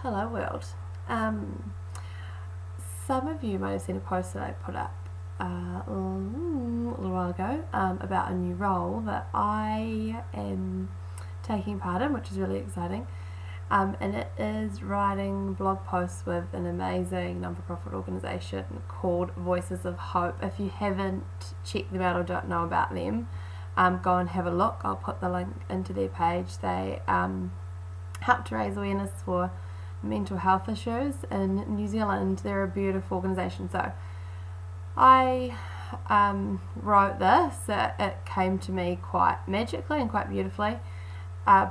Hello world. Um, some of you might have seen a post that I put up a little while ago about a new role that I am taking part in, which is really exciting. And it is writing blog posts with an amazing non-for-profit organisation called Voices of Hope. If you haven't checked them out or don't know about them, go and have a look. I'll put the link into their page. They help to raise awareness for mental health issues in New Zealand. They're a beautiful organisation. So I wrote this. It came to me quite magically and quite beautifully,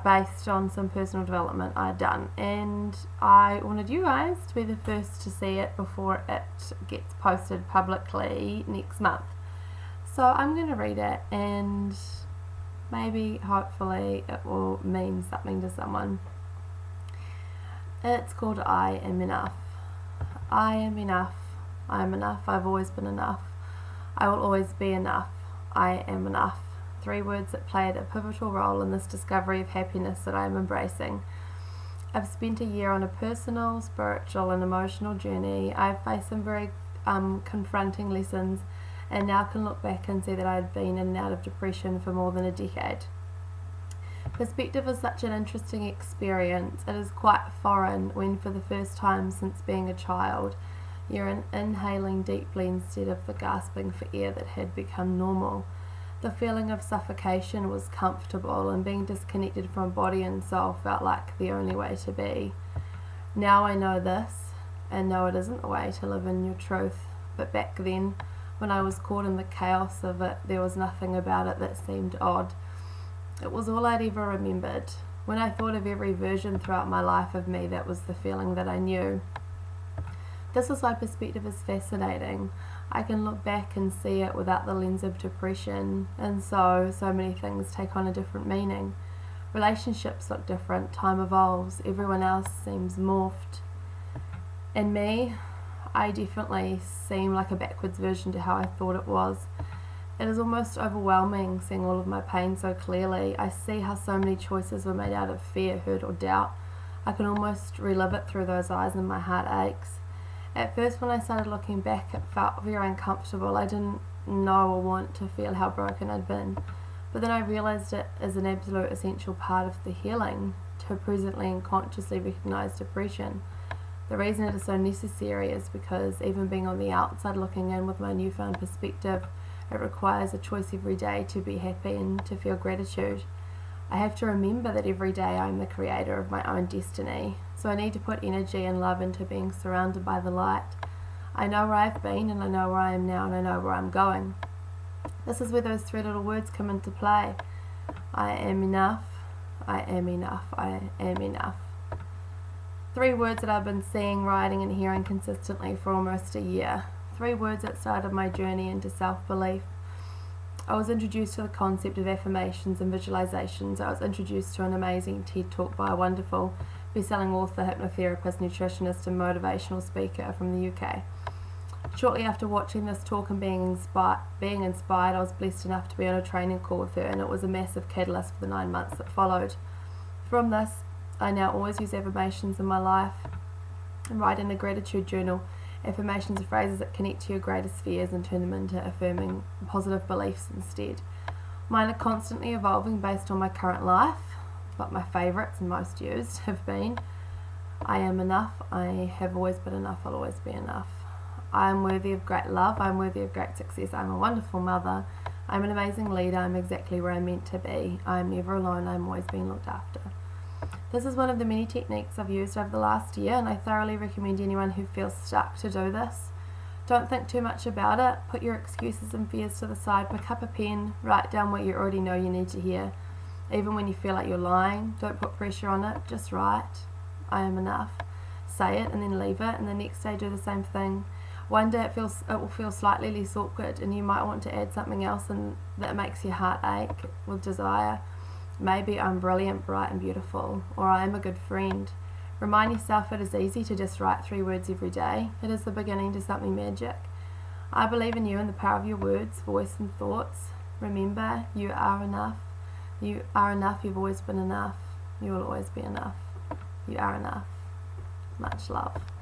based on some personal development I'd done, and I wanted you guys to be the first to see it before it gets posted publicly next month. So I'm going to read it, and maybe hopefully it will mean something to someone. It's called I Am Enough. I am enough. I am enough. I've always been enough. I will always be enough. I am enough. 3 words that played a pivotal role in this discovery of happiness that I am embracing. I've spent a year on a personal, spiritual and emotional journey. I've faced some very confronting lessons, and now can look back and see that I had been in and out of depression for more than a decade. Perspective is such an interesting experience. It is quite foreign when, for the first time since being a child, you're inhaling deeply instead of the gasping for air that had become normal. The feeling of suffocation was comfortable, and being disconnected from body and soul felt like the only way to be. Now I know this, and know it isn't the way to live in your truth. But back then, when I was caught in the chaos of it, there was nothing about it that seemed odd. It was all I'd ever remembered. When I thought of every version throughout my life of me, that was the feeling that I knew. This is why perspective is fascinating. I can look back and see it without the lens of depression, and so many things take on a different meaning. Relationships look different, time evolves, everyone else seems morphed. And me, I definitely seem like a backwards version to how I thought it was. It is almost overwhelming seeing all of my pain so clearly. I see how so many choices were made out of fear, hurt or doubt. I can almost relive it through those eyes, and my heart aches. At first, when I started looking back, it felt very uncomfortable. I didn't know or want to feel how broken I'd been. But then I realised it is an absolute essential part of the healing to presently and consciously recognise depression. The reason it is so necessary is because even being on the outside looking in with my newfound perspective, it requires a choice every day to be happy and to feel gratitude. I have to remember that every day I am the creator of my own destiny, so I need to put energy and love into being surrounded by the light. I know where I've been, and I know where I am now, and I know where I'm going. This is where those 3 little words come into play. I am enough. I am enough. I am enough. 3 words that I've been seeing, writing and hearing consistently for almost a year. 3 words that started my journey into self-belief. I was introduced to the concept of affirmations and visualizations. I was introduced to an amazing TED Talk by a wonderful best-selling author, hypnotherapist, nutritionist and motivational speaker from the UK. Shortly after watching this talk and being inspired, I was blessed enough to be on a training call with her, and it was a massive catalyst for the 9 months that followed. From this, I now always use affirmations in my life and write in a gratitude journal. Affirmations are phrases that connect to your greatest fears and turn them into affirming positive beliefs instead. Mine are constantly evolving based on my current life, but my favourites and most used have been: I am enough, I have always been enough, I'll always be enough. I am worthy of great love, I am worthy of great success, I am a wonderful mother, I am an amazing leader, I am exactly where I'm meant to be, I am never alone, I am always being looked after. This is one of the many techniques I've used over the last year, and I thoroughly recommend anyone who feels stuck to do this. Don't think too much about it. Put your excuses and fears to the side. Pick up a pen. Write down what you already know you need to hear. Even when you feel like you're lying, don't put pressure on it. Just write. I am enough. Say it and then leave it, and the next day do the same thing. One day it will feel slightly less awkward, and you might want to add something else and that makes your heart ache with desire. Maybe I'm brilliant, bright and beautiful, or I am a good friend. Remind yourself it is easy to just write 3 words every day. It is the beginning to something magic. I believe in you and the power of your words, voice and thoughts. Remember, you are enough. You are enough, you've always been enough. You will always be enough. You are enough. Much love.